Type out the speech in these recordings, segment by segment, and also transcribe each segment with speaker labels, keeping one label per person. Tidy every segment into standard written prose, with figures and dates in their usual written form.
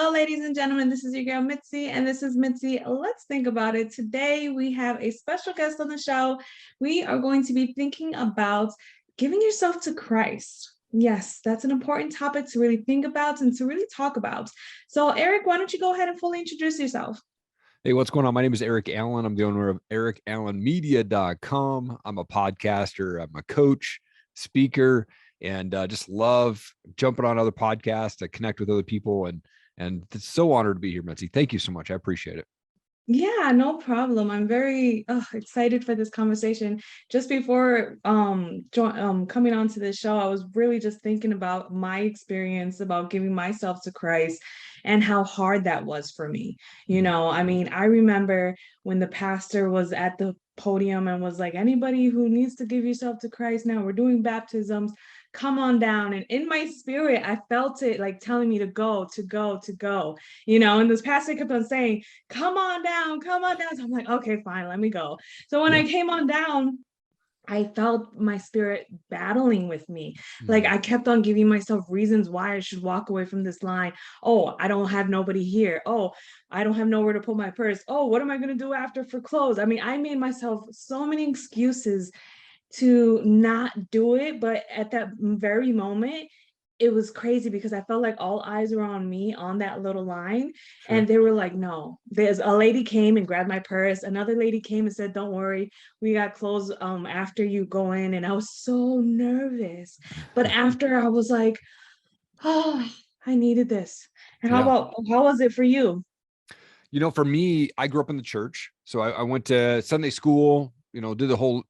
Speaker 1: Hello, ladies and gentlemen. This is your girl Mitzi, and this is Mitzi. Let's think about it. Today, we have a special guest on the show. We are going to be thinking about giving yourself to Christ. Yes, that's an important topic to really think about and to really talk about. So, Erik, why don't you go ahead and fully introduce yourself?
Speaker 2: Hey, what's going on? My name is Erik Allen. I'm the owner of erikallenmedia.com. I'm a podcaster. I'm a coach, speaker, and just love jumping on other podcasts to connect with other people. And it's so honored to be here, Mitzi. Thank you so much. I appreciate it.
Speaker 1: Yeah, no problem. I'm very excited for this conversation. Just before coming onto this show, I was really just thinking about my experience about giving myself to Christ and how hard that was for me. I mean, I remember when the pastor was at the podium and was like, anybody who needs to give yourself to Christ now, we're doing baptisms, come on down. And in my spirit, I felt it like telling me to go, to go, to go, and this pastor kept on saying, come on down, come on down. So I'm like, okay, fine, let me go. So when I came on down, I felt my spirit battling with me. Like I kept on giving myself reasons why I should walk away from this line. Oh, I don't have nobody here. Oh, I don't have nowhere to put my purse. Oh, what am I going to do after for clothes? I mean, I made myself so many excuses to not do it. But at that very moment, it was crazy because I felt like all eyes were on me on that little line.
Speaker 2: Sure.
Speaker 1: And they were like, no, there's a lady came and grabbed my purse. Another lady came and said, don't worry, we got clothes after you go in. And I was so nervous. But after I was like, oh, I needed this. And how was it for you?
Speaker 2: For me, I grew up in the church. So I went to Sunday school, did the whole,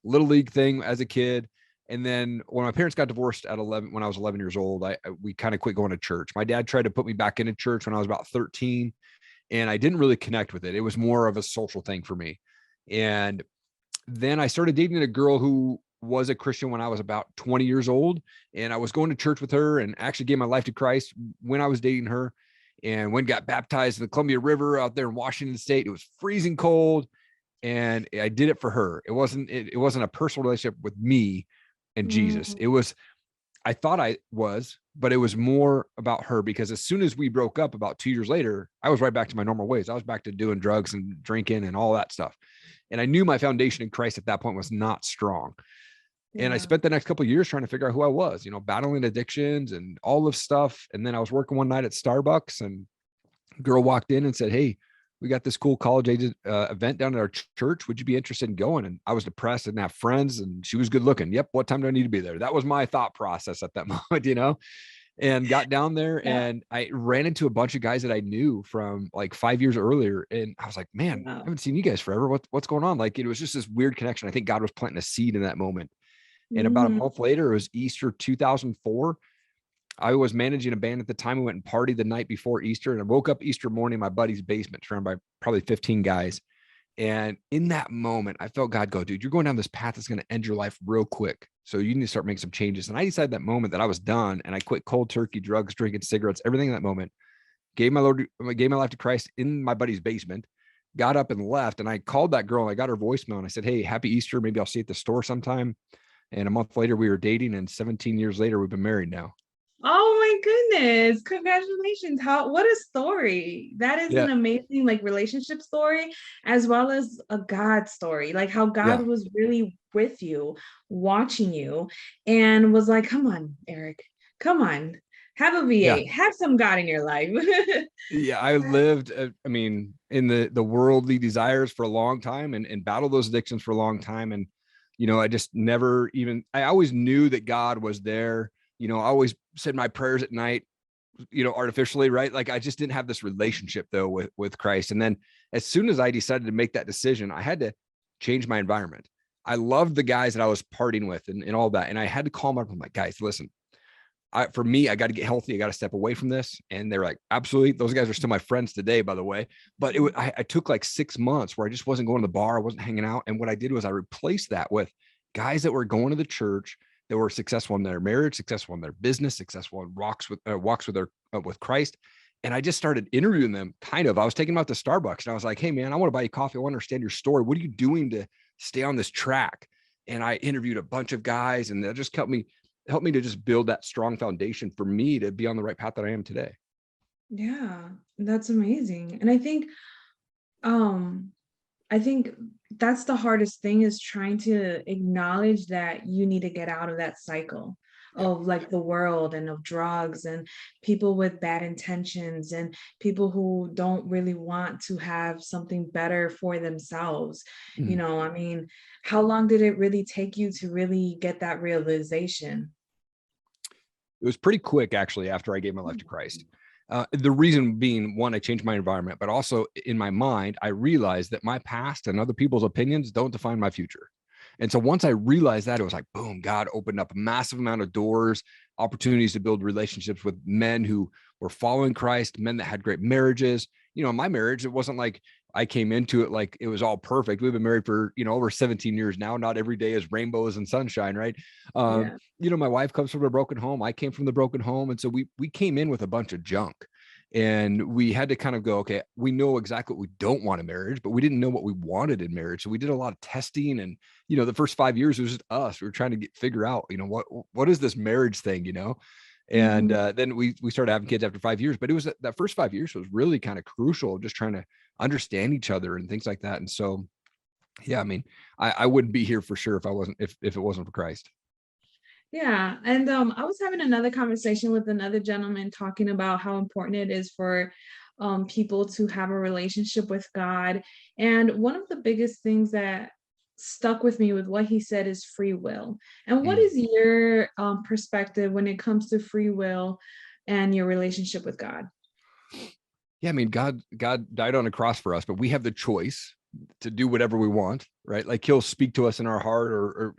Speaker 2: little league thing as a kid. And then when my parents got divorced at 11, when I was 11 years old, we kind of quit going to church. My dad tried to put me back into church when I was about 13, and I didn't really connect with it. It was more of a social thing for me. And then I started dating a girl who was a Christian when I was about 20 years old. And I was going to church with her and actually gave my life to Christ when I was dating her, and when got baptized in the Columbia River out there in Washington State. It was freezing cold, and I did it for her. It wasn't a personal relationship with me and Jesus. I thought I was, but it was more about her, because as soon as we broke up about 2 years later, I was right back to my normal ways. I was back to doing drugs and drinking and all that stuff. And I knew my foundation in Christ at that point was not strong. And I spent the next couple of years trying to figure out who I was, battling addictions and all of stuff. And then I was working one night at Starbucks, and a girl walked in and said, hey, we got this cool college age event down at our church. Would you be interested in going? And I was depressed, and have friends, and she was good looking. Yep. What time do I need to be there? That was my thought process at that moment, and got down there, and I ran into a bunch of guys that I knew from like 5 years earlier. And I was like, man, I haven't seen you guys forever. What's going on? Like, it was just this weird connection. I think God was planting a seed in that moment. And about a month later, it was Easter 2004. I was managing a band at the time. We went and partied the night before Easter, and I woke up Easter morning in my buddy's basement, surrounded by probably 15 guys. And in that moment, I felt God go, dude, you're going down this path that's going to end your life real quick. So you need to start making some changes. And I decided that moment that I was done, and I quit cold turkey, drugs, drinking, cigarettes, everything in that moment. Gave my life to Christ in my buddy's basement. Got up and left, and I called that girl, and I got her voicemail, and I said, hey, happy Easter. Maybe I'll see you at the store sometime. And a month later, we were dating, and 17 years later, we've been married now.
Speaker 1: Oh my goodness. Congratulations. What a story. That is an amazing relationship story, as well as a God story. Like how God was really with you, watching you, and was like, come on, Erik, come on. Have a VA, have some God in your life.
Speaker 2: I lived, in the worldly desires for a long time, and battled those addictions for a long time. And, I just never I always knew that God was there. I always said my prayers at night, artificially, right? Like I just didn't have this relationship though with Christ. And then as soon as I decided to make that decision, I had to change my environment. I loved the guys that I was partying with and all that. And I had to call them up. I'm like, guys, listen, for me, I got to get healthy. I got to step away from this. And they're like, absolutely. Those guys are still my friends today, by the way. But I took like 6 months where I just wasn't going to the bar. I wasn't hanging out. And what I did was I replaced that with guys that were going to the church, that were successful in their marriage, successful in their business, successful in walks with Christ. And I just started interviewing them. I was taking them out to Starbucks, and I was like, hey man, I want to buy you coffee. I want to understand your story. What are you doing to stay on this track? And I interviewed a bunch of guys, and that just helped me to just build that strong foundation for me to be on the right path that I am today.
Speaker 1: Yeah, that's amazing. And um I think that's the hardest thing, is trying to acknowledge that you need to get out of that cycle
Speaker 2: Yep.
Speaker 1: of like the world and of drugs and people with bad intentions and people who don't really want to have something better for themselves.
Speaker 2: Mhm.
Speaker 1: I mean, how long did it really take you to really get that realization?
Speaker 2: It was pretty quick, actually, after I gave my life to Christ. The reason being, one, I changed my environment, but also in my mind, I realized that my past and other people's opinions don't define my future. And so once I realized that, it was like, boom, God opened up a massive amount of doors, opportunities to build relationships with men who were following Christ, men that had great marriages. In my marriage, it wasn't like I came into it like it was all perfect. We've been married for, over 17 years now. Not every day is rainbows and sunshine, right? Um,
Speaker 1: Yeah.
Speaker 2: my wife comes from a broken home. I came from the broken home. And so we came in with a bunch of junk. And we had to kind of go, okay, we know exactly what we don't want in marriage, but we didn't know what we wanted in marriage. So we did a lot of testing. And, the first 5 years, it was just us. We were trying to figure out, what is this marriage thing. And
Speaker 1: Mhm.
Speaker 2: then we started having kids after 5 years, but it was that first 5 years was really kind of crucial, just trying to understand each other and things like that. And so, yeah, I mean, I wouldn't be here for sure if it wasn't for Christ.
Speaker 1: Yeah, and I was having another conversation with another gentleman talking about how important it is for people to have a relationship with God. And one of the biggest things that stuck with me with what he said is free will. And what
Speaker 2: Mm.
Speaker 1: is your perspective when it comes to free will and your relationship with God?
Speaker 2: Yeah, I mean, God died on a cross for us, but we have the choice to do whatever we want, right? Like he'll speak to us in our heart,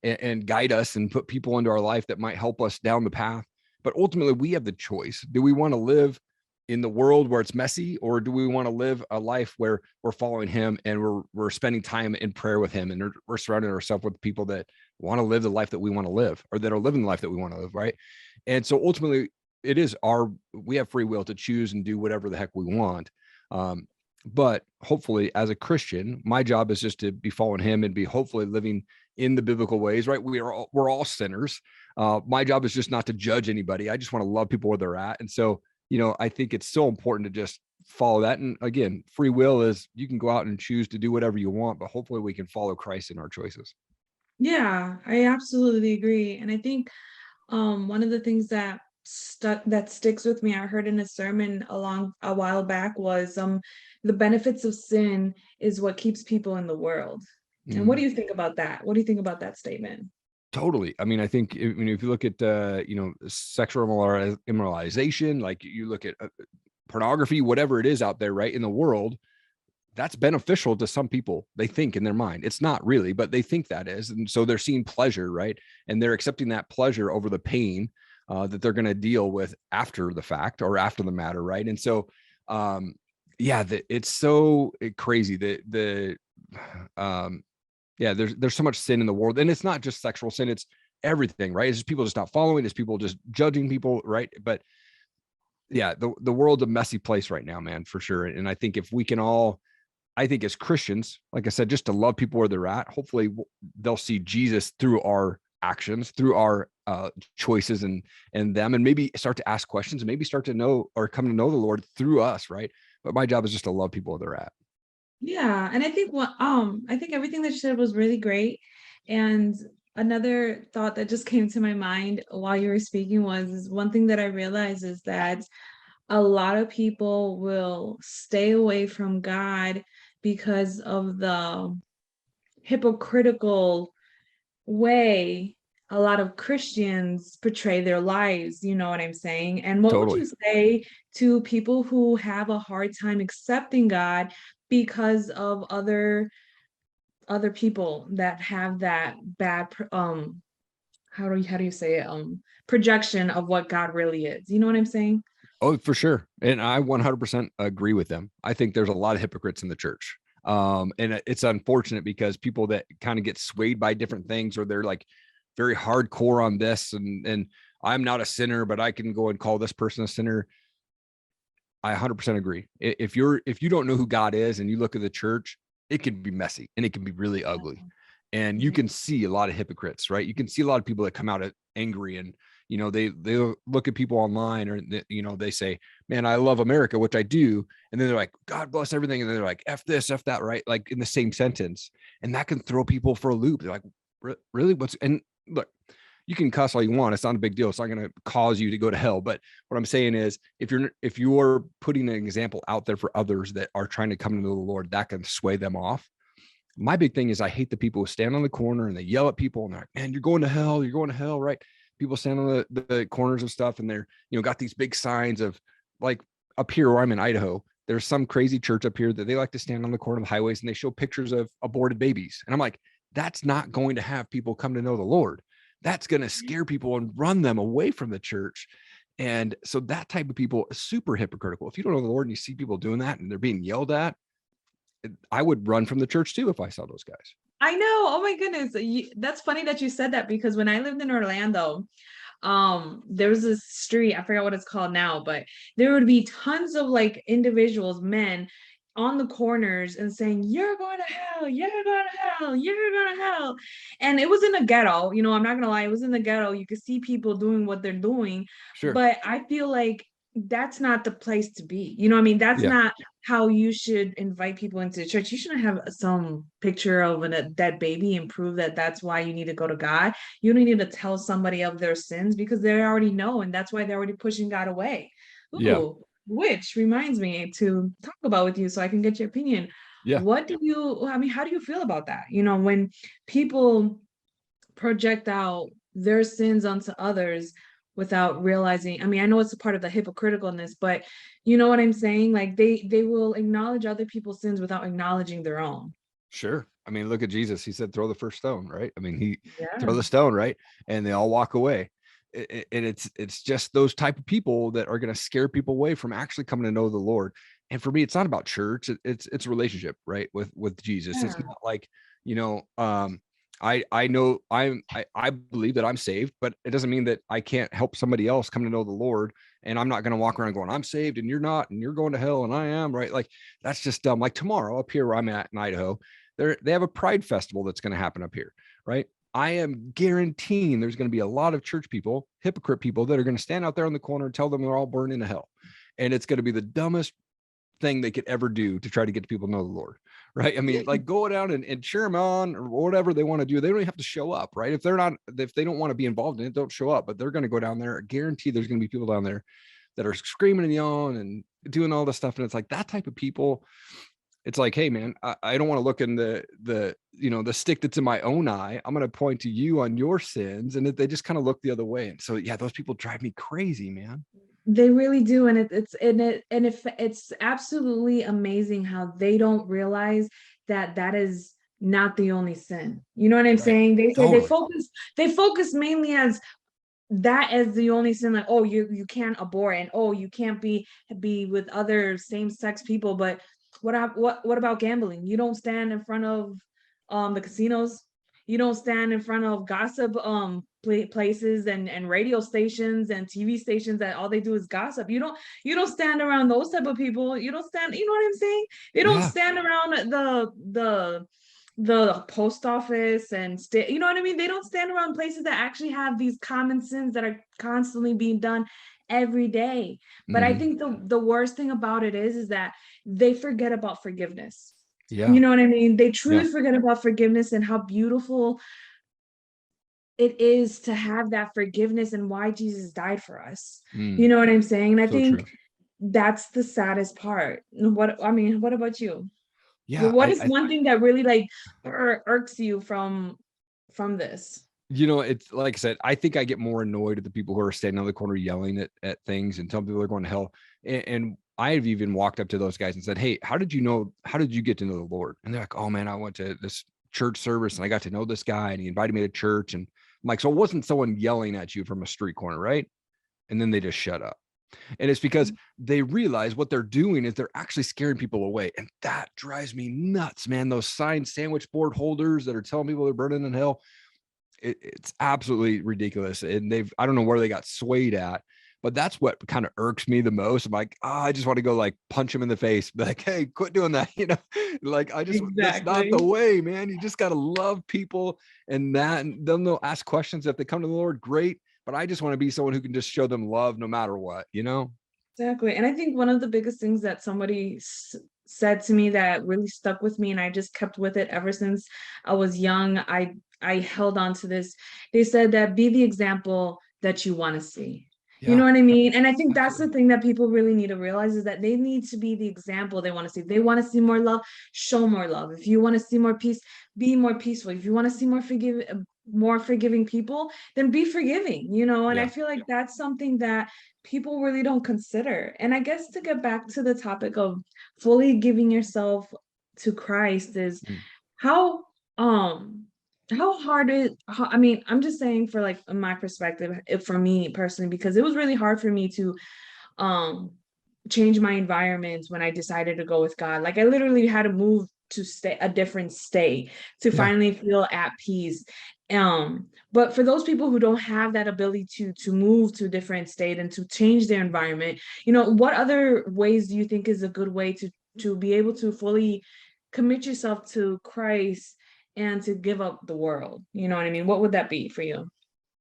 Speaker 2: and guide us and put people into our life that might help us down the path. But ultimately, we have the choice. Do we want to live in the world where it's messy, or do we want to live a life where we're following him and we're spending time in prayer with him, and we're surrounding ourselves with people that want to live the life that we want to live, or that are living the life that we want to live, right? And so ultimately, it is we have free will to choose and do whatever the heck we want. Um, but hopefully, as a Christian, my job is just to be following him and be hopefully living in the biblical ways, right? We're all sinners. My job is just not to judge anybody. I just want to love people where they're at. And so, I think it's so important to just follow that. And again, free will is, you can go out and choose to do whatever you want, but hopefully we can follow Christ in our choices.
Speaker 1: Yeah, I absolutely agree. And I think one of the things that sticks with me, I heard in a sermon along a while back, was the benefits of sin is what keeps people in the world. And what do
Speaker 2: Mm.
Speaker 1: you think about that? What do you think about that statement?
Speaker 2: Totally. I mean, I think if you look at sexual immoralization, like you look at pornography, whatever it is out there, right, in the world, that's beneficial to some people. They think in their mind it's not really, but they think that is, and so they're seeing pleasure, right, and they're accepting that pleasure over the pain that they're going to deal with after the fact or after the matter, right? And so, yeah, it's so crazy that um, yeah, there's so much sin in the world, and it's not just sexual sin; it's everything, right? It's just people just not following, it's people just judging people, right? But yeah, the world's a messy place right now, man, for sure. And I think if we can all, I think as Christians, like I said, just to love people where they're at, hopefully they'll see Jesus through our actions, through our choices and them, and maybe start to ask questions and maybe start to know or come to know the Lord through us, right? But my job is just to love people where they're at.
Speaker 1: Yeah, and I think everything that you said was really great. And another thought that just came to my mind while you were speaking was, is one thing that I realized is that a lot of people will stay away from God because of the hypocritical way a lot of Christians portray their lives, you know what I'm saying? And what would
Speaker 2: Totally.
Speaker 1: you say to people who have a hard time accepting God because of other people that have that bad how do you say it, projection of what God really is? You know what I'm saying?
Speaker 2: Oh, for sure. And I 100% agree with them. I think there's a lot of hypocrites in the church. And it's unfortunate because people that kind of get swayed by different things, or they're like very hardcore on this, and I'm not a sinner, but I can go and call this person a sinner. I 100% agree. If you don't know who God is and you look at the church, it can be messy and it can be really ugly. And you
Speaker 1: Mhm.
Speaker 2: can see a lot of hypocrites, right? You can see a lot of people that come out angry, and they look at people online, or they say, man, I love America, which I do, and then they're like, God bless everything, and then they're like, F this, F that, right? Like in the same sentence. And that can throw people for a loop. They're like, really? And look, you can cuss all you want, it's not a big deal, it's not going to cause you to go to hell. But what I'm saying is, if you're putting an example out there for others that are trying to come into the Lord, that can sway them off. My big thing is, I hate the people who stand on the corner and they yell at people and they're like, man, you're going to hell, right? People stand on the corners of stuff, and they're, got these big signs of, like, up here where I'm in Idaho, there's some crazy church up here that they like to stand on the corner of the highways and they show pictures of aborted babies. And I'm like, that's not going to have people come to know the Lord. That's going to scare people and run them away from the church. And so that type of people is super hypocritical. If you don't know the Lord and you see people doing that and they're being yelled at, I would run from the church too if I saw those guys.
Speaker 1: I know. Oh my goodness. That's funny that you said that, because when I lived in Orlando, there was this street, I forgot what it's called now, but there would be tons of like individuals, men, on the corners and saying, you're going to hell, you're going to hell, you're going to hell. And it was in a ghetto, I'm not gonna lie, it was in the ghetto. You could see people doing what they're doing,
Speaker 2: Sure.
Speaker 1: but I feel like that's not the place to be. You know what I mean? That's
Speaker 2: Yeah.
Speaker 1: not how you should invite people into the church. You shouldn't have some picture of a dead baby and prove that that's why you need to go to God. You don't need to tell somebody of their sins, because they already know, and that's why they're already pushing God away.
Speaker 2: Yeah.
Speaker 1: Ooh, which reminds me to talk about with you so I can get your opinion.
Speaker 2: Yeah.
Speaker 1: How do you feel about that? When people project out their sins onto others without realizing, I know it's a part of the hypocriticalness, but you know what I'm saying? Like they will acknowledge other people's sins without acknowledging their own.
Speaker 2: Sure. I mean, look at Jesus. He said, throw the first stone, right? I mean, he throw
Speaker 1: Yeah.
Speaker 2: the stone, right? And they all walk away. And it's just those type of people that are going to scare people away from actually coming to know the Lord. And for me, it's not about church. It's a relationship, right? With Jesus. It's
Speaker 1: Yeah.
Speaker 2: not like, you know, I know I believe that I'm saved, but it doesn't mean that I can't help somebody else come to know the Lord. And I'm not going to walk around going, I'm saved and you're not, and you're going to hell and I am, right? Like, that's just dumb. Like tomorrow up here where I'm at in Idaho, they have a pride festival that's going to happen up here, right? I am guaranteeing there's going to be a lot of church people, hypocrite people, that are going to stand out there in the corner and tell them they're all burned into hell. And it's going to be the dumbest thing they could ever do to try to get people to know the Lord, right? I mean, like, go down and cheer them on or whatever they want to do. They don't even have to show up, right? If they don't want to be involved in it, don't show up, but they're going to go down there. I guarantee there's going to be people down there that are screaming and yelling and doing all this stuff. And it's like that type of people. It's like, hey man, I don't want to look in the stick that's in my own eye. I'm going to point to you on your sins. And they just kind of look the other way. And so, yeah, those people drive me crazy, man.
Speaker 1: They really do, and it's absolutely amazing how they don't realize that that is not the only sin. You know what I'm
Speaker 2: Right.
Speaker 1: saying? They say
Speaker 2: Totally.
Speaker 1: they focus mainly as that as the only sin, like, oh, you can't abort, and oh, you can't be with other same-sex people. But what about gambling? You don't stand in front of the casinos. You don't stand in front of gossip places and radio stations and TV stations that all they do is gossip. You don't stand around those type of people. You don't stand, you know what I'm saying? They don't
Speaker 2: Yeah.
Speaker 1: stand around the post office and stay, you know what I mean? They don't stand around places that actually have these common sins that are constantly being done every day. But I
Speaker 2: Mm-hmm.
Speaker 1: think the worst thing about it is that they forget about forgiveness. You
Speaker 2: Yeah.
Speaker 1: know what I mean? They
Speaker 2: Yeah.
Speaker 1: truly forget about forgiveness and how beautiful it is to have that forgiveness and why Jesus died for us. You
Speaker 2: Mm.
Speaker 1: know what I'm saying? And I
Speaker 2: So
Speaker 1: think
Speaker 2: true.
Speaker 1: that's the saddest part. What about you?
Speaker 2: Yeah.
Speaker 1: What is one thing that really like irks you from this?
Speaker 2: It's like I said, I think I get more annoyed at the people who are standing on the corner yelling at things and telling people they're going to hell. And I've even walked up to those guys and said, hey, how did you get to know the Lord? And they're like, oh man, I went to this church service and I got to know this guy and he invited me to church. And I'm like, so it wasn't someone yelling at you from a street corner, right? And then they just shut up. And it's because they realize what they're doing is they're actually scaring people away. And that drives me nuts, man. Those signed sandwich board holders that are telling people they're burning in hell, it's absolutely ridiculous. And I don't know where they got swayed at, But that's what kind of irks me the most. I'm like, I just want to go like punch him in the face, be like, hey, quit doing that. Like that's not
Speaker 1: Exactly.
Speaker 2: the way, man. You just got to love people, and then they'll ask questions. If they come to the Lord, great. But I just want to be someone who can just show them love no matter what.
Speaker 1: Exactly. And I think one of the biggest things that somebody said to me that really stuck with me, and I just kept with it ever since I was young, I held on to this. They said that be the example that you want to see. You know
Speaker 2: Yeah,
Speaker 1: what I mean? And I think that's the
Speaker 2: absolutely.
Speaker 1: thing that people really need to realize is that they need to be the example they want to see. If they want to see more love, show more love. If you want to see more peace, be more peaceful. If you want to see more forgiving people, then be forgiving, and I
Speaker 2: Yeah.
Speaker 1: feel like that's something that people really don't consider. And I guess to get back to the topic of fully giving yourself to Christ is
Speaker 2: Mm.
Speaker 1: how um how hard I mean, I'm just saying for like my perspective, for me personally, because it was really hard for me to um change my environment when I decided to go with God. Like I literally had to move to stay a different state to
Speaker 2: Yeah.
Speaker 1: finally feel at peace. But for those people who don't have that ability to move to a different state and to change their environment, what other ways do you think is a good way to be able to fully commit yourself to Christ and to give up the world? You know what I mean? What would that be for you?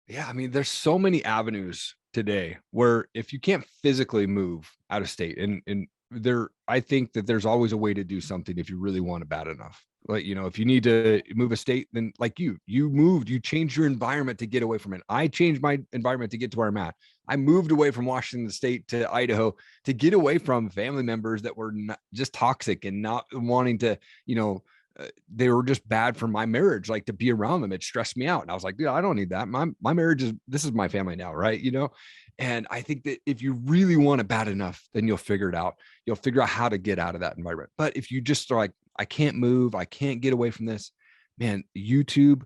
Speaker 2: Yeah, I mean, there's so many avenues today where if you can't physically move out of state, and there, I think that there's always a way to do something if you really want it bad enough. Like, if you need to move a state, then like you changed your environment to get away from it. I changed my environment to get to where I'm at. I moved away from Washington State to Idaho to get away from family members that were not, just toxic and not wanting to, you know, they were just bad for my marriage. Like to be around them, it stressed me out. And I was like, dude, I don't need that. My marriage this is my family now, right? And I think that if you really want it bad enough, then you'll figure it out. You'll figure out how to get out of that environment. But if you just are like, I can't move, I can't get away from this, man, YouTube,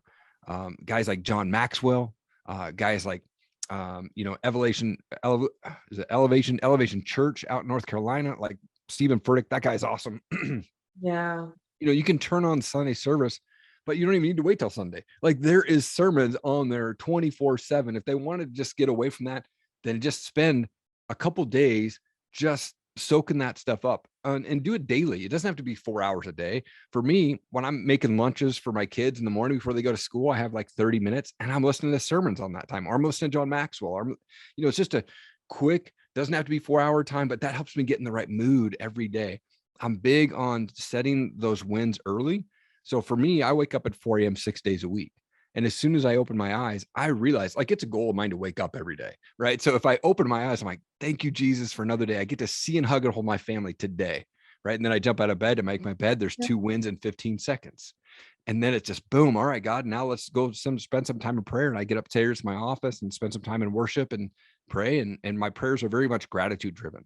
Speaker 2: guys like John Maxwell, guys like Elevation Church out in North Carolina, like Stephen Furtick, that guy's awesome.
Speaker 1: Yeah.
Speaker 2: You can turn on Sunday service, but you don't even need to wait till Sunday. Like there is sermons on there 24/7. If they want to just get away from that, then just spend a couple days just soaking that stuff up and do it daily. It doesn't have to be 4 hours a day. For me, when I'm making lunches for my kids in the morning before they go to school, I have like 30 minutes and I'm listening to sermons on that time, or I'm listening to John Maxwell, or, it's just a quick, doesn't have to be 4 hour time, but that helps me get in the right mood every day. I'm big on setting those wins early. So for me, I wake up at 4 a.m. 6 days a week. And as soon as I open my eyes, I realize like it's a goal of mine to wake up every day. Right. So if I open my eyes, I'm like, thank you, Jesus, for another day. I get to see and hug and hold my family today. Right. And then I jump out of bed to make my bed. There's 2 wins in 15 seconds. And then it's just boom. All right, God, now let's go spend some time in prayer. And I get upstairs to my office and spend some time in worship and pray. And my prayers are very much gratitude driven,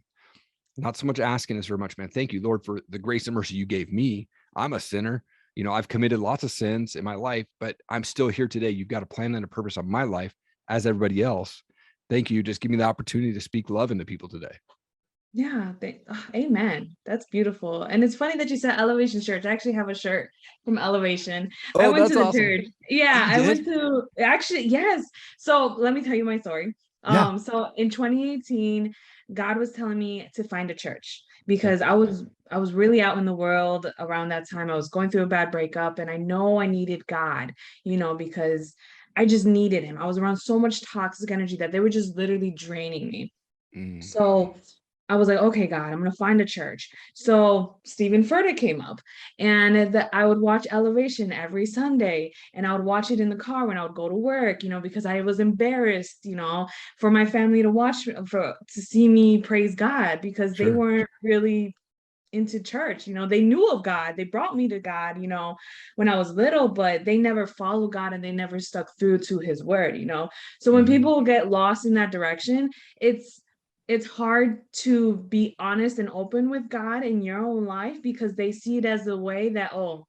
Speaker 2: not so much asking us very much, man. Thank you, Lord, for the grace and mercy you gave me. I'm a sinner. I've committed lots of sins in my life, but I'm still here today. You've got a plan and a purpose on my life as everybody else. Thank you. Just give me the opportunity to speak love into people today.
Speaker 1: Yeah, amen. That's beautiful. And it's funny that you said Elevation Church. I actually have a shirt from Elevation. I
Speaker 2: Oh,
Speaker 1: went
Speaker 2: that's
Speaker 1: to the
Speaker 2: awesome.
Speaker 1: church. Yeah,
Speaker 2: You
Speaker 1: I
Speaker 2: did?
Speaker 1: went to actually, yes. So let me tell you my story.
Speaker 2: Yeah.
Speaker 1: So in 2018, God was telling me to find a church
Speaker 2: Yeah.
Speaker 1: because I was really out in the world around that time. I was going through a bad breakup and I know I needed God, because I just needed him. I was around so much toxic energy that they were just literally draining me.
Speaker 2: Mm.
Speaker 1: So I was like, okay, God, I'm gonna find a church. So Stephen Furtick came up, and I would watch Elevation every Sunday, and I would watch it in the car when I would go to work, because I was embarrassed, for my family to watch to see me praise God because they
Speaker 2: Sure.
Speaker 1: weren't really into church. They knew of God. They brought me to God, when I was little, but they never followed God and they never stuck through to his word. So when
Speaker 2: Mm.
Speaker 1: people get lost in that direction, it's hard to be honest and open with God in your own life because they see it as a way that, oh,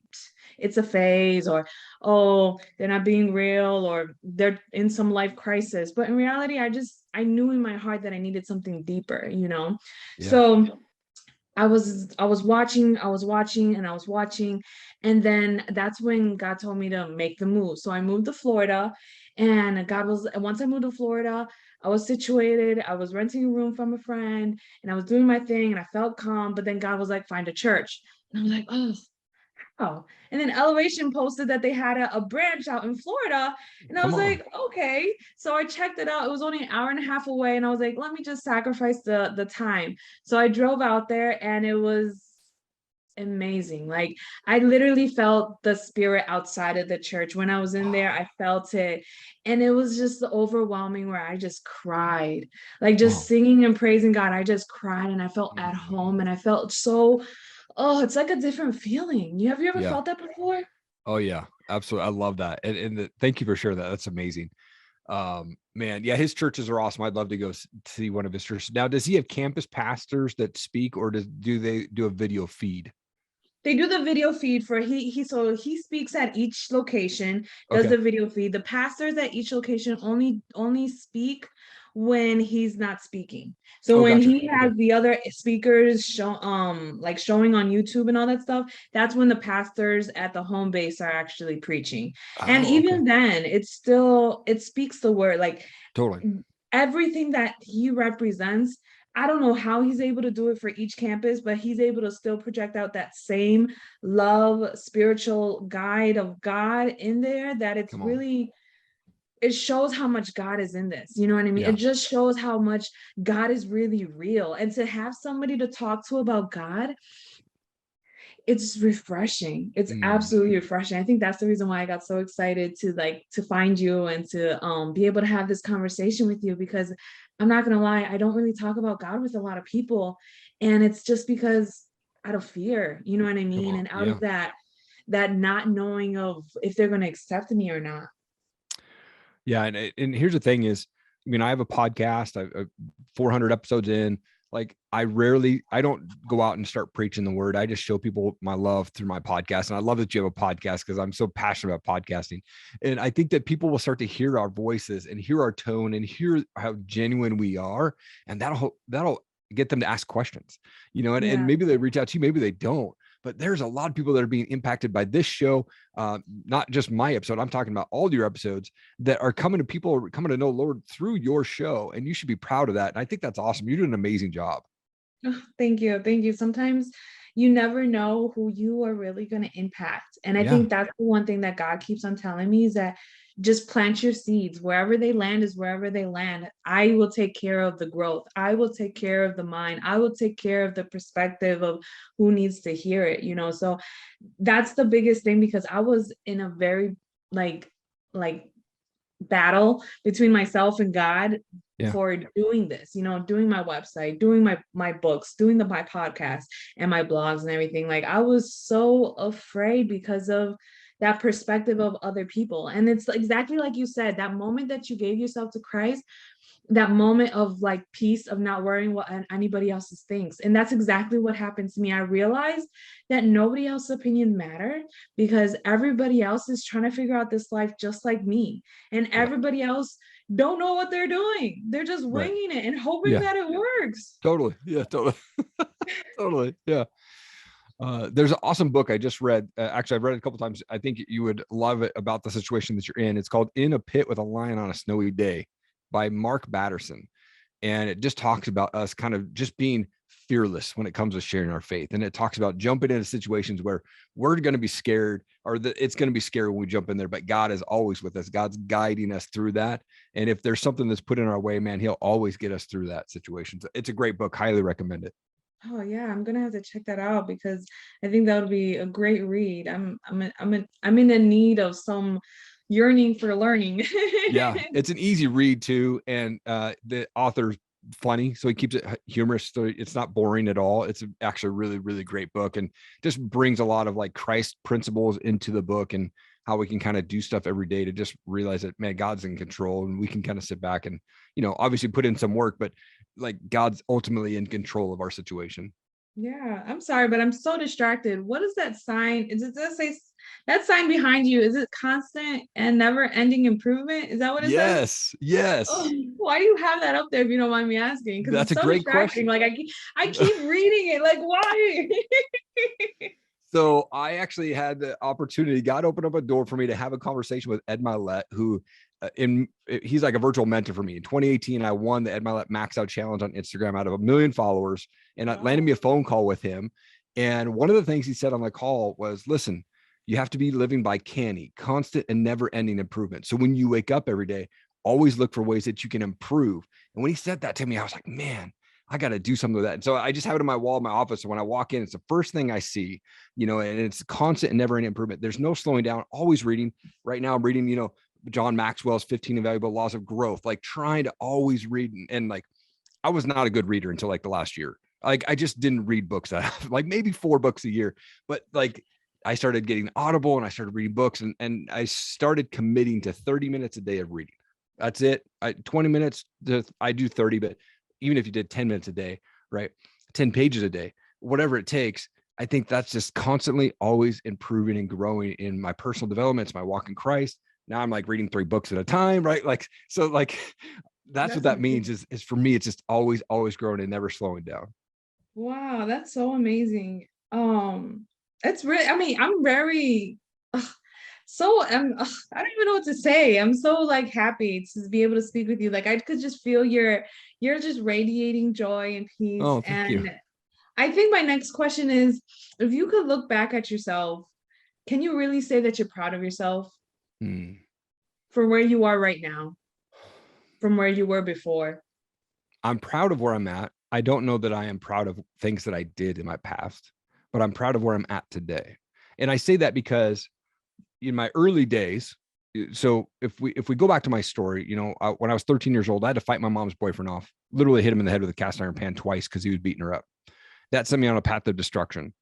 Speaker 1: it's a phase, or oh, they're not being real, or they're in some life crisis. But in reality, I knew in my heart that I needed something deeper.
Speaker 2: Yeah.
Speaker 1: So I was watching and I was watching, and then that's when God told me to make the move. So I moved to Florida, And God was, once I moved to Florida, I was situated, I was renting a room from a friend, and I was doing my thing and I felt calm. But then God was like, find a church. And I was like, oh. And then Elevation posted that they had a branch out in Florida. And I
Speaker 2: Come
Speaker 1: was
Speaker 2: on.
Speaker 1: like, okay. So I checked it out. It was only an hour and a half away. And I was like, let me just sacrifice the time. So I drove out there and it was amazing. Like I literally felt the spirit outside of the church. When I was in there, I felt it. And it was just overwhelming where I just cried. Like just
Speaker 2: Wow.
Speaker 1: singing and praising God. I just cried and I felt at
Speaker 2: Mm.
Speaker 1: home and I felt so, oh, it's like a different feeling. Have you ever
Speaker 2: Yeah.
Speaker 1: felt that before?
Speaker 2: Oh yeah, absolutely. I love that. And thank you for sharing that. That's amazing. Man, yeah, his churches are awesome. I'd love to go see one of his churches. Now, does he have campus pastors that speak, or do they do a video feed?
Speaker 1: They do the video feed for so he speaks at each location, does
Speaker 2: Okay.
Speaker 1: the video feed. The pastors at each location only speak when he's not speaking. So
Speaker 2: Oh,
Speaker 1: when
Speaker 2: gotcha.
Speaker 1: he
Speaker 2: Okay.
Speaker 1: has the other speakers like showing on YouTube and all that stuff, that's when the pastors at the home base are actually preaching. And
Speaker 2: Oh, okay.
Speaker 1: even then, it speaks the word. Like
Speaker 2: Totally.
Speaker 1: everything that he represents, I don't know how he's able to do it for each campus, but he's able to still project out that same love, spiritual guide of God in there, that it's
Speaker 2: Come on.
Speaker 1: really, it shows how much God is in this. You know what I mean? It
Speaker 2: Yeah.
Speaker 1: just shows how much God is really real. And to have somebody to talk to about God, it's refreshing. It's
Speaker 2: Mm,
Speaker 1: absolutely refreshing. I think that's the reason why I got so excited to find you and to be able to have this conversation with you, because I'm not gonna lie, I don't really talk about God with a lot of people. And it's just because out of fear, you know what I
Speaker 2: come
Speaker 1: mean?
Speaker 2: on.
Speaker 1: And out
Speaker 2: Yeah.
Speaker 1: of that not knowing of if they're gonna accept me or not.
Speaker 2: Yeah. And here's the thing is, I mean, I have a podcast, I 400 episodes in. Like I don't go out and start preaching the word. I just show people my love through my podcast. And I love that you have a podcast because I'm so passionate about podcasting. And I think that people will start to hear our voices and hear our tone and hear how genuine we are. And that'll get them to ask questions, and
Speaker 1: Yeah.
Speaker 2: maybe they reach out to you, maybe they don't. But there's a lot of people that are being impacted by this show, not just my episode. I'm talking about all your episodes that are people are coming to know Lord through your show, and you should be proud of that. And I think that's awesome. You're doing an amazing job.
Speaker 1: Oh, thank you. Thank you. Sometimes you never know who you are really going to impact. And I
Speaker 2: Yeah,
Speaker 1: think that's the one thing that God keeps on telling me is that just plant your seeds. Wherever they land is wherever they land. I will take care of the growth. I will take care of the mind. I will take care of the perspective of who needs to hear it. So that's the biggest thing, because I was in a very like like battle between myself and God
Speaker 2: yeah,
Speaker 1: for doing this, doing my website, doing my books, doing my podcast and my blogs and everything. Like I was so afraid because of that perspective of other people. And it's exactly like you said, that moment that you gave yourself to Christ, that moment of like peace of not worrying what anybody else thinks. And that's exactly what happened to me. I realized that nobody else's opinion mattered, because everybody else is trying to figure out this life just like me. And
Speaker 2: yeah.
Speaker 1: everybody else don't know what they're doing. They're just
Speaker 2: Right.
Speaker 1: winging it and hoping
Speaker 2: Yeah.
Speaker 1: that it works.
Speaker 2: Totally. Yeah. Totally. Totally. Yeah. There's an awesome book I just read. Actually, I've read it a couple times. I think you would love it about the situation that you're in. It's called "In a Pit with a Lion on a Snowy Day" by Mark Batterson, and it just talks about us kind of just being fearless when it comes to sharing our faith. And it talks about jumping into situations where we're going to be scared, or that it's going to be scary when we jump in there, but God is always with us. God's guiding us through that. And if there's something that's put in our way, man, he'll always get us through that situation. So it's a great book. Highly recommend it.
Speaker 1: Oh yeah, I'm gonna have to check that out, because I think that would be a great read. I'm in the need of some yearning for learning.
Speaker 2: Yeah, it's an easy read too, and the author's funny, so he keeps it humorous, so it's not boring at all. It's actually a really, really great book, and just brings a lot of like Christ principles into the book, and how we can kind of do stuff every day to just realize that, man, God's in control, and we can kind of sit back and obviously put in some work, but like God's ultimately in control of our situation.
Speaker 1: Yeah, I'm sorry, but I'm so distracted. What is that sign? Does it say that sign behind you? Is it constant and never ending improvement? Is that what it says?
Speaker 2: Yes,
Speaker 1: Oh,
Speaker 2: yes,
Speaker 1: why do you have that up there if you don't mind me asking? Because
Speaker 2: that's
Speaker 1: it's
Speaker 2: a
Speaker 1: so
Speaker 2: great
Speaker 1: distracting.
Speaker 2: question.
Speaker 1: Like I keep reading it. Like why?
Speaker 2: So I actually had the opportunity. God opened up a door for me to have a conversation with Ed Milet, who he's like a virtual mentor for me. In 2018, I won the Ed Milet Max Out Challenge on Instagram out of 1 million followers, and it landed
Speaker 1: Wow.
Speaker 2: me a phone call with him. And one of the things he said on the call was, listen, you have to be living by canny, constant and never ending improvement. So when you wake up every day, always look for ways that you can improve. And when he said that to me, I was like, man, I got to do something with that. And so I just have it on my wall in my office. So when I walk in, it's the first thing I see, and it's constant and never ending improvement. There's no slowing down, always reading. Right now I'm reading, John Maxwell's 15 Invaluable Laws of Growth, like trying to always read. And like, I was not a good reader until like the last year. Like I just didn't read books like maybe 4 books a year, but like I started getting Audible and I started reading books and I started committing to 30 minutes a day of reading. That's it. 20 minutes, I do 30, but even if you did 10 minutes a day, right? 10 pages a day, whatever it takes. I think that's just constantly always improving and growing in my personal developments, my walk in Christ. Now I'm like reading 3 books at a time, right? Like, so like, that's what
Speaker 1: That's
Speaker 2: that
Speaker 1: amazing.
Speaker 2: means is for me, it's just always, always growing and never slowing down.
Speaker 1: Wow, that's so amazing. It's really, I mean, I'm very ugh, I don't even know what to say. I'm so like happy to be able to speak with you. Like I could just feel you're just radiating joy and peace.
Speaker 2: Oh, thank you.
Speaker 1: And I think my next question is, if you could look back at yourself, can you really say that you're proud of yourself
Speaker 2: Hmm.
Speaker 1: for where you are right now, from where you were before?
Speaker 2: I'm proud of where I'm at. I don't know that I am proud of things that I did in my past, but I'm proud of where I'm at today. And I say that because in my early days, so if we go back to my story, when I was 13 years old, I had to fight my mom's boyfriend off. Literally hit him in the head with a cast iron pan twice because he was beating her up. That sent me on a path of destruction.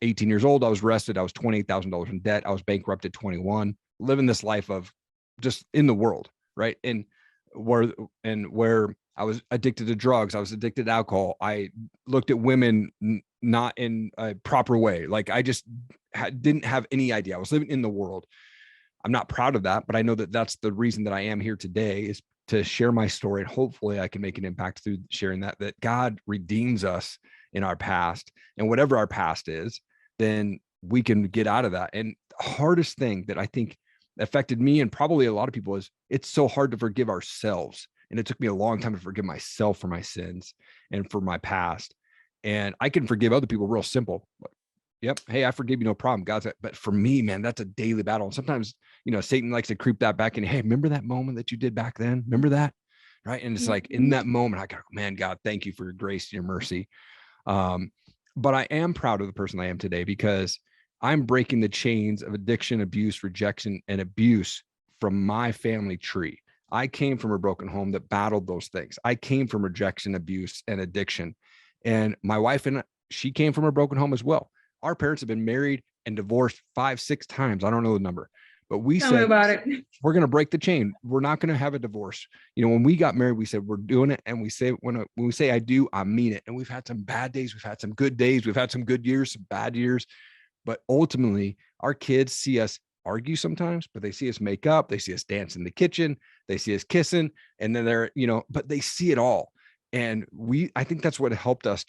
Speaker 2: 18 years old, I was arrested. I was $28,000 in debt. I was bankrupt at 21, living this life of just in the world, right? Where I was addicted to drugs, I was addicted to alcohol. I looked at women not in a proper way. Like I just didn't have any idea. I was living in the world. I'm not proud of that, but I know that that's the reason that I am here today is to share my story. And hopefully I can make an impact through sharing that God redeems us in our past, and whatever our past is, then we can get out of that. And the hardest thing that I think affected me and probably a lot of people is it's so hard to forgive ourselves. And it took me a long time to forgive myself for my sins and for my past. And I can forgive other people real simple. Yep. Hey, I forgive you, no problem. God's, but for me, man, that's a daily battle. And sometimes, Satan likes to creep that back in. Hey, remember that moment that you did back then? Remember that? Right. And it's like in that moment, I go, man, God, thank you for your grace and your mercy. Um, but I am proud of the person I am today because I'm breaking the chains of addiction, abuse, rejection, and abuse from my family tree. I came from a broken home that battled those things. I came from rejection, abuse, and addiction. And my wife and she came from a broken home as well. Our parents have been married and divorced 5, 6 times. I don't know the number, but we
Speaker 1: Tell me
Speaker 2: said,
Speaker 1: about it.
Speaker 2: we're going to break the chain. We're not going to have a divorce. When we got married, we said, we're doing it. And we say, when we say I do, I mean it. And we've had some bad days. We've had some good days. We've had some good years, some bad years. But ultimately, our kids see us argue sometimes, but they see us make up. They see us dance in the kitchen. They see us kissing. And then but they see it all. And I think that's what helped us.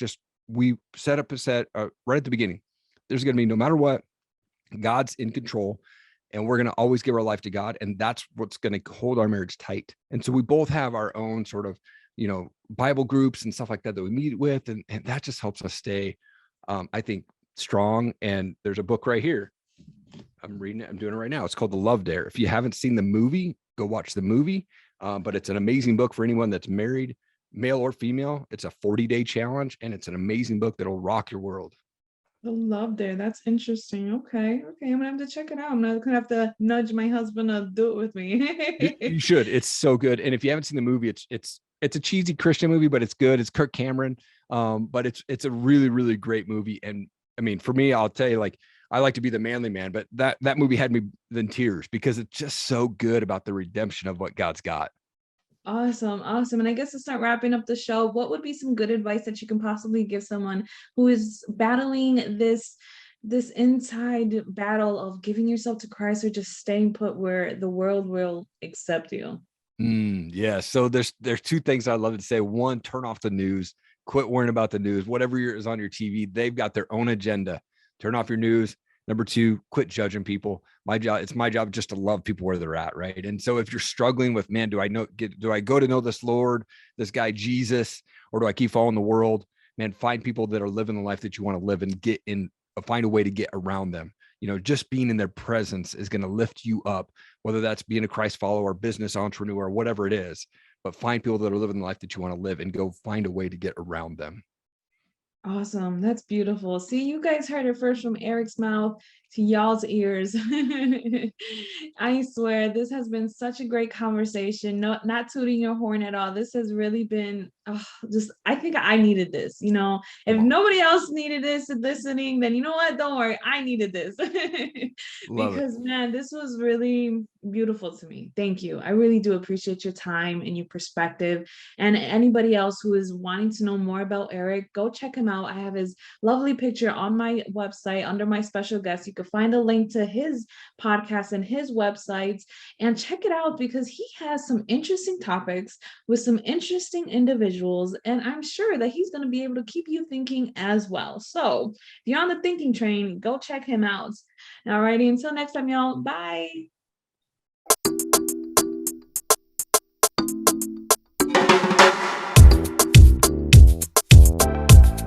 Speaker 2: We set up a set right at the beginning. There's going to be, no matter what, God's in control, and we're going to always give our life to God. And that's what's going to hold our marriage tight. And so we both have our own sort of, Bible groups and stuff like that we meet with. And that just helps us stay, I think, strong. And there's a book right here. I'm reading it. I'm doing it right now. It's called The Love Dare. If you haven't seen the movie, go watch the movie. But it's an amazing book for anyone that's married, male or female. It's a 40-day challenge, and it's an amazing book that'll rock your world.
Speaker 1: The love there. That's interesting. Okay. Okay. I'm gonna have to check it out. I'm gonna have to nudge my husband to do it with me.
Speaker 2: You should. It's so good. And if you haven't seen the movie, it's a cheesy Christian movie, but it's good. It's Kirk Cameron. But it's a really, really great movie. And I mean, for me, I'll tell you, like, I like to be the manly man, but that movie had me in tears because it's just so good about the redemption of what God's got.
Speaker 1: Awesome. Awesome. And I guess to start wrapping up the show, what would be some good advice that you can possibly give someone who is battling this inside battle of giving yourself to Christ or just staying put where the world will accept you?
Speaker 2: Yeah. So there's 2 things I'd love to say. One, turn off the news, quit worrying about the news. Whatever is on your TV, they've got their own agenda. Turn off your news. Number two, quit judging people. It's my job just to love people where they're at, right? And so if you're struggling with, man, do I go to know this Lord, this guy Jesus, or do I keep following the world? Man, find people that are living the life that you want to live and find a way to get around them. Just being in their presence is going to lift you up, whether that's being a Christ follower, business entrepreneur, whatever it is. But find people that are living the life that you want to live and go find a way to get around them.
Speaker 1: Awesome. That's beautiful. See, you guys heard it first from Erik's mouth to y'all's ears. I swear this has been such a great conversation. No, not tooting your horn at all. This has really been I think I needed this. If nobody else needed this and listening, then you know what? Don't worry. I needed this.
Speaker 2: Love it.
Speaker 1: Because man, this was really beautiful to me. Thank you. I really do appreciate your time and your perspective. And anybody else who is wanting to know more about Erik, go check him out. I have his lovely picture on my website under my special guest. You can find a link to his podcast and his websites and check it out because he has some interesting topics with some interesting individuals. And I'm sure that he's going to be able to keep you thinking as well. So if you're on the thinking train, go check him out. Alrighty, until next time, y'all. Bye.